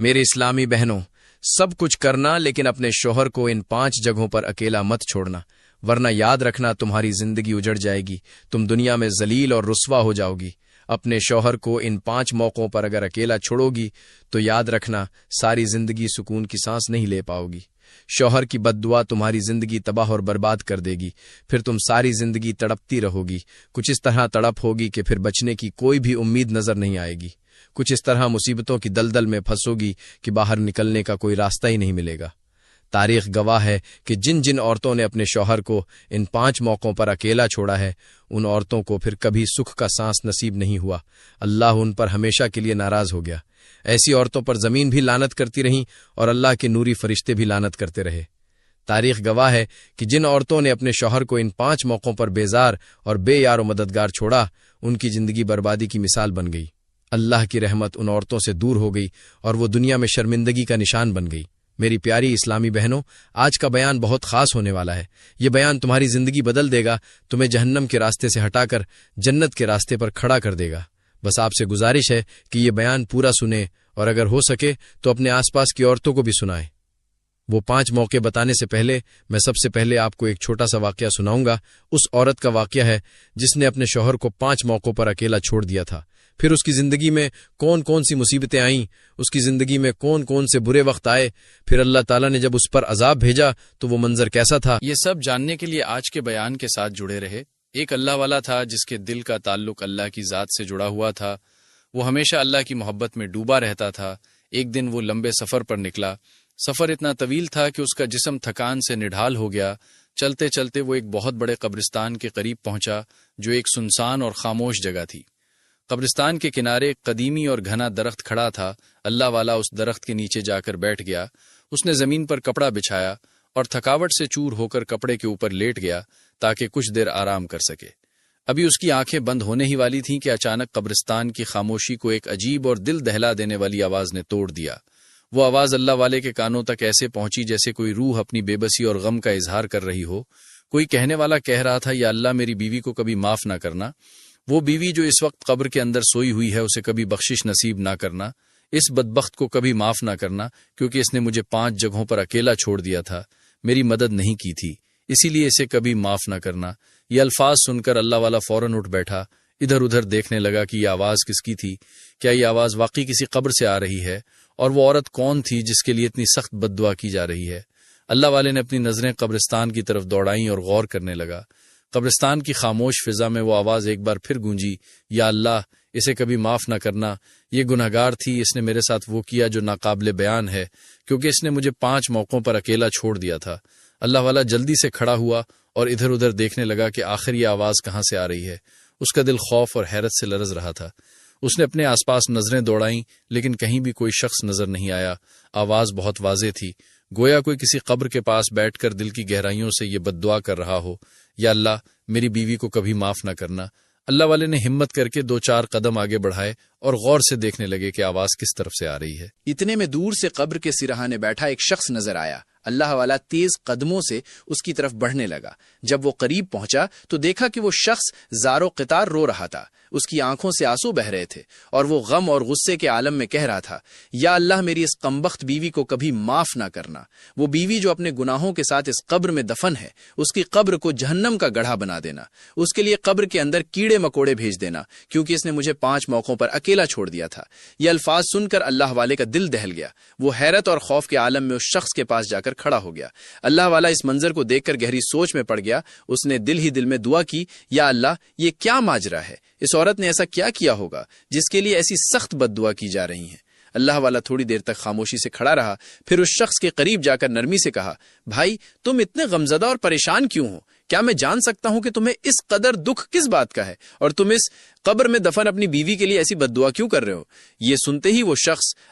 میرے اسلامی بہنوں، سب کچھ کرنا لیکن اپنے شوہر کو ان 5 جگہوں پر اکیلا مت چھوڑنا، ورنہ یاد رکھنا تمہاری زندگی اجڑ جائے گی، تم دنیا میں ذلیل اور رسوا ہو جاؤ گی۔ اپنے شوہر کو ان 5 موقعوں پر اگر اکیلا چھوڑو گی تو یاد رکھنا ساری زندگی سکون کی سانس نہیں لے پاؤ گی۔ شوہر کی بد دعا تمہاری زندگی تباہ اور برباد کر دے گی، پھر تم ساری زندگی تڑپتی رہو گی، کچھ اس طرح تڑپ ہوگی کہ پھر بچنے کی کوئی بھی امید نظر نہیں آئے گی، کچھ اس طرح مصیبتوں کی دلدل میں پھنسو گی کہ باہر نکلنے کا کوئی راستہ ہی نہیں ملے گا۔ تاریخ گواہ ہے کہ جن جن عورتوں نے اپنے شوہر کو ان 5 موقعوں پر اکیلا چھوڑا ہے، ان عورتوں کو پھر کبھی سکھ کا سانس نصیب نہیں ہوا، اللہ ان پر ہمیشہ کے لیے ناراض ہو گیا۔ ایسی عورتوں پر زمین بھی لعنت کرتی رہیں اور اللہ کے نوری فرشتے بھی لعنت کرتے رہے۔ تاریخ گواہ ہے کہ جن عورتوں نے اپنے شوہر کو ان 5 موقعوں پر بیزار اور بے یار و مددگار چھوڑا، ان کی زندگی بربادی کی مثال بن گئی۔ اللہ کی رحمت ان عورتوں سے دور ہو گئی اور وہ دنیا میں شرمندگی کا نشان بن گئی۔ میری پیاری اسلامی بہنوں، آج کا بیان بہت خاص ہونے والا ہے۔ یہ بیان تمہاری زندگی بدل دے گا، تمہیں جہنم کے راستے سے ہٹا کر جنت کے راستے پر کھڑا کر دے گا۔ بس آپ سے گزارش ہے کہ یہ بیان پورا سنیں اور اگر ہو سکے تو اپنے آس پاس کی عورتوں کو بھی سنائیں۔ وہ 5 موقع بتانے سے پہلے میں سب سے پہلے آپ کو ایک چھوٹا سا واقعہ سناؤں گا۔ اس عورت کا واقعہ ہے جس نے اپنے شوہر کو 5 موقعوں پر اکیلا چھوڑ دیا تھا۔ پھر اس کی زندگی میں کون کون سی مصیبتیں آئیں، اس کی زندگی میں کون کون سے برے وقت آئے، پھر اللہ تعالیٰ نے جب اس پر عذاب بھیجا تو وہ منظر کیسا تھا۔ یہ سب جاننے کے لیے آج کے بیان کے ساتھ جڑے رہے۔ ایک اللہ والا تھا جس کے دل کا تعلق اللہ کی ذات سے جڑا ہوا تھا، وہ ہمیشہ اللہ کی محبت میں ڈوبا رہتا تھا۔ ایک دن وہ لمبے سفر پر نکلا۔ سفر اتنا طویل تھا کہ اس کا جسم تھکان سے نڈھال ہو گیا۔ چلتے چلتے وہ ایک بہت بڑے قبرستان کے قریب پہنچا جو ایک سنسان اور خاموش جگہ تھی۔ قبرستان کے کنارے ایک قدیمی اور گھنا درخت کھڑا تھا۔ اللہ والا اس درخت کے نیچے جا کر بیٹھ گیا۔ اس نے زمین پر کپڑا بچھایا اور تھکاوٹ سے چور ہو کر کپڑے کے اوپر لیٹ گیا تاکہ کچھ دیر آرام کر سکے۔ ابھی اس کی آنکھیں بند ہونے ہی والی تھیں کہ اچانک قبرستان کی خاموشی کو ایک عجیب اور دل دہلا دینے والی آواز نے توڑ دیا۔ وہ آواز اللہ والے کے کانوں تک ایسے پہنچی جیسے کوئی روح اپنی بے بسی اور غم کا اظہار کر رہی ہو۔ کوئی کہنے والا کہہ رہا تھا، یا اللہ میری بیوی کو کبھی معاف نہ کرنا، وہ بیوی جو اس وقت قبر کے اندر سوئی ہوئی ہے اسے کبھی بخشش نصیب نہ کرنا، اس بدبخت کو کبھی معاف نہ کرنا کیونکہ اس نے مجھے 5 جگہوں پر اکیلا چھوڑ دیا تھا، میری مدد نہیں کی تھی، اسی لیے اسے کبھی معاف نہ کرنا۔ یہ الفاظ سن کر اللہ والا فوراً اٹھ بیٹھا، ادھر ادھر دیکھنے لگا کہ یہ آواز کس کی تھی، کیا یہ آواز واقعی کسی قبر سے آ رہی ہے، اور وہ عورت کون تھی جس کے لیے اتنی سخت بد دعا کی جا رہی ہے۔ اللہ والے نے اپنی نظریں قبرستان کی طرف دوڑائیں اور غور کرنے لگا۔ قبرستان کی خاموش فضا میں وہ آواز ایک بار پھر گونجی، یا اللہ اسے کبھی معاف نہ کرنا، یہ گنہگار تھی، اس نے میرے ساتھ وہ کیا جو ناقابل بیان ہے، کیونکہ اس نے مجھے 5 موقعوں پر اکیلا چھوڑ دیا تھا۔ اللہ والا جلدی سے کھڑا ہوا اور ادھر ادھر دیکھنے لگا کہ آخر یہ آواز کہاں سے آ رہی ہے۔ اس کا دل خوف اور حیرت سے لرز رہا تھا۔ اس نے اپنے آس پاس نظریں دوڑائیں لیکن کہیں بھی کوئی شخص نظر نہیں آیا۔ آواز بہت واضح تھی، گویا کوئی کسی قبر کے پاس بیٹھ کر دل کی گہرائیوں سے یہ بد دعا کر رہا ہو، یا اللہ میری بیوی کو کبھی معاف نہ کرنا۔ اللہ والے نے ہمت کر کے 2-4 قدم آگے بڑھائے اور غور سے دیکھنے لگے کہ آواز کس طرف سے آ رہی ہے۔ اتنے میں دور سے قبر کے سرہانے بیٹھا ایک شخص نظر آیا۔ اللہ والا تیز قدموں سے اس کی طرف بڑھنے لگا۔ جب وہ قریب پہنچا تو دیکھا کہ وہ شخص زار و قطار رو رہا تھا، اس کی آنکھوں سے آنسو بہ رہے تھے اور وہ غم اور غصے کے عالم میں کہہ رہا تھا، یا اللہ میری اس کمبخت بیوی کو کبھی معاف نہ کرنا، وہ بیوی جو اپنے گناہوں کے ساتھ اس قبر میں دفن ہے، اس کی قبر کو جہنم کا گڑھا بنا دینا، اس کے لیے قبر کے اندر کیڑے مکوڑے بھیج دینا، کیونکہ اس نے مجھے 5 موقعوں پر اکیلا چھوڑ دیا تھا۔ یہ الفاظ سن کر اللہ والے کا دل دہل گیا۔ وہ حیرت اور خوف کے عالم میں اس شخص کے پاس جا کر کھڑا ہو گیا۔ اللہ والا اس منظر کو دیکھ کر گہری سوچ میں پڑ گیا۔ اس نے دل ہی دل میں دعا کی، یا اللہ یہ کیا ماجرا ہے، اس عورت نے ایسا کیا ہوگا جس کے لیے ایسی سخت بد دعا کی جا رہی ہیں۔ اللہ والا تھوڑی دیر تک خاموشی سے کھڑا رہا، پھر اس شخص کے قریب جا کر نرمی سے کہا، بھائی تم اتنے غمزدہ اور پریشان کیوں ہو؟ کیا میں جان سکتا ہوں کہ تمہیں اس قدر دکھ کس بات کا ہے، اور تم اس قبر میں دفن اپنی بیوی کے لیے ایسی بد دعا کیوں کر رہے ہو؟ یہ سنتے ہی وہ شخص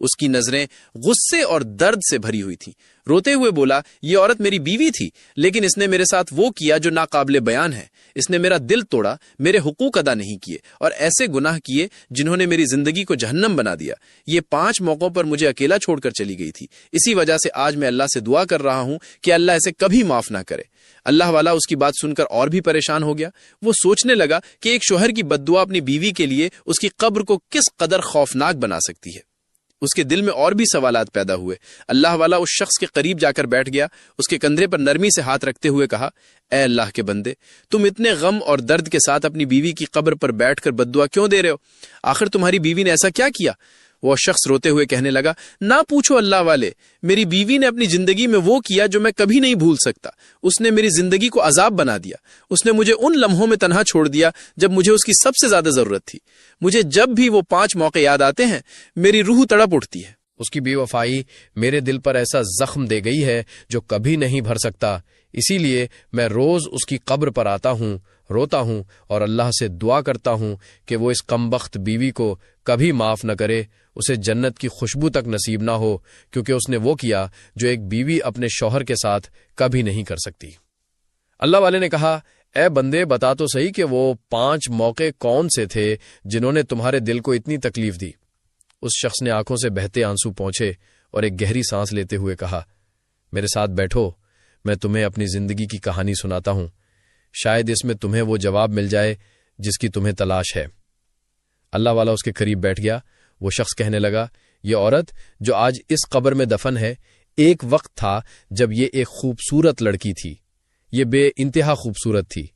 اس کی نظریں غصے اور درد سے بھری ہوئی تھیں۔ روتے ہوئے بولا، یہ عورت میری بیوی تھی، لیکن اس نے میرے ساتھ وہ کیا جو ناقابل بیان ہے۔ اس نے میرا دل توڑا، میرے حقوق ادا نہیں کیے، اور ایسے گناہ کیے جنہوں نے میری زندگی کو جہنم بنا دیا۔ یہ 5 موقعوں پر مجھے اکیلا چھوڑ کر چلی گئی تھی، اسی وجہ سے آج میں اللہ سے دعا کر رہا ہوں کہ اللہ اسے کبھی معاف نہ کرے۔ اللہ والا اس کی بات سن کر اور بھی پریشان ہو گیا۔ وہ سوچنے لگا کہ ایک شوہر کی بد دعا اپنی بیوی کے لیے اس کی قبر کو کس قدر خوفناک بنا سکتی ہے۔ اس کے دل میں اور بھی سوالات پیدا ہوئے۔ اللہ والا اس شخص کے قریب جا کر بیٹھ گیا، اس کے کندھے پر نرمی سے ہاتھ رکھتے ہوئے کہا، اے اللہ کے بندے، تم اتنے غم اور درد کے ساتھ اپنی بیوی کی قبر پر بیٹھ کر بد دعا کیوں دے رہے ہو؟ آخر تمہاری بیوی نے ایسا کیا کیا؟ وہ شخص روتے ہوئے کہنے لگا، نہ پوچھو اللہ والے، میری بیوی نے اپنی زندگی میں وہ کیا جو میں کبھی نہیں بھول سکتا۔ اس نے میری زندگی کو عذاب بنا دیا۔ اس نے مجھے ان لمحوں میں تنہا چھوڑ دیا جب مجھے اس کی سب سے زیادہ ضرورت تھی۔ مجھے جب بھی وہ 5 موقع یاد آتے ہیں میری روح تڑپ اٹھتی ہے۔ اس کی بے وفائی میرے دل پر ایسا زخم دے گئی ہے جو کبھی نہیں بھر سکتا، اسی لیے میں روز اس کی قبر پر آتا ہوں، روتا ہوں اور اللہ سے دعا کرتا ہوں کہ وہ اس کمبخت بیوی کو کبھی معاف نہ کرے، اسے جنت کی خوشبو تک نصیب نہ ہو، کیونکہ اس نے وہ کیا جو ایک بیوی اپنے شوہر کے ساتھ کبھی نہیں کر سکتی۔ اللہ والے نے کہا، اے بندے، بتا تو صحیح کہ وہ 5 موقع کون سے تھے جنہوں نے تمہارے دل کو اتنی تکلیف دی؟ اس شخص نے آنکھوں سے بہتے آنسو پونچھے اور ایک گہری سانس لیتے ہوئے کہا، میرے ساتھ بیٹھو، میں تمہیں اپنی زندگی کی کہانی سناتا ہوں، شاید اس میں تمہیں وہ جواب مل جائے جس کی تمہیں تلاش ہے۔ اللہ والا اس کے قریب بیٹھ گیا۔ وہ شخص کہنے لگا، یہ عورت جو آج اس قبر میں دفن ہے، ایک وقت تھا جب یہ ایک خوبصورت لڑکی تھی۔ یہ بے انتہا خوبصورت تھی۔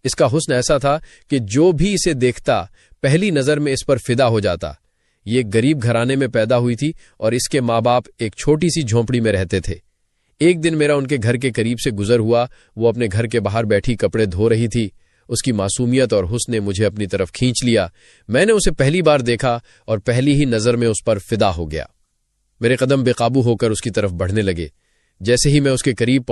اس کا حسن ایسا تھا کہ جو بھی اسے دیکھتا پہلی نظر میں اس پر فدا ہو جاتا۔ یہ ایک غریب گھرانے میں پیدا ہوئی تھی اور اس کے ماں باپ ایک چھوٹی سی جھونپڑی میں رہتے تھے۔ ایک دن میرا ان کے گھر کے قریب سے گزر ہوا، وہ اپنے گھر کے باہر بیٹھی کپڑے دھو رہی تھی۔ اس کی معصومیت اور حسن نے مجھے اپنی طرف کھینچ لیا۔ میں نے اسے پہلی بار دیکھا اور پہلی ہی نظر میں اس پر فدا ہو گیا۔ میرے قدم بے قابو ہو کر اس کی طرف بڑھنے لگے۔ جیسے ہی میں اس کے قریب